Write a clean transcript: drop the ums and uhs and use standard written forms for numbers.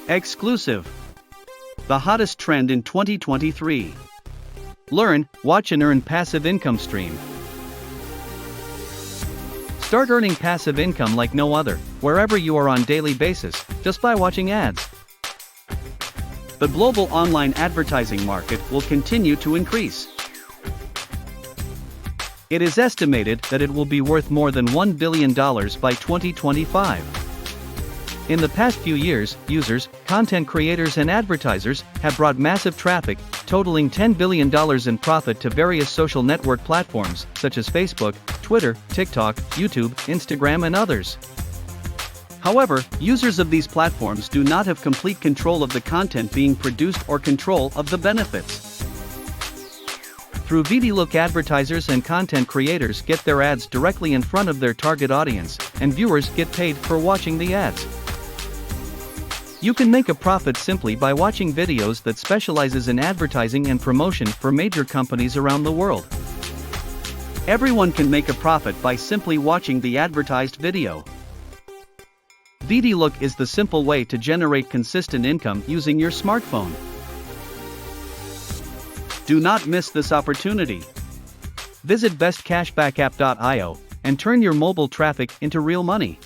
Exclusive. The hottest trend in 2023. Learn, watch and earn passive income stream. Start earning passive income like no other, wherever you are on daily basis, just by watching ads. The global online advertising market will continue to increase. It is estimated that it will be worth more than $1 billion by 2025. In the past few years, users, content creators and advertisers have brought massive traffic, totaling $10 billion in profit to various social network platforms, such as Facebook, Twitter, TikTok, YouTube, Instagram and others. However, users of these platforms do not have complete control of the content being produced or control of the benefits. Through ViDiLOOK, advertisers and content creators get their ads directly in front of their target audience, and viewers get paid for watching the ads. You can make a profit simply by watching videos that specializes in advertising and promotion for major companies around the world. Everyone can make a profit by simply watching the advertised video. ViDiLOOK is the simple way to generate consistent income using your smartphone. Do not miss this opportunity. Visit bestcashbackapp.io and turn your mobile traffic into real money.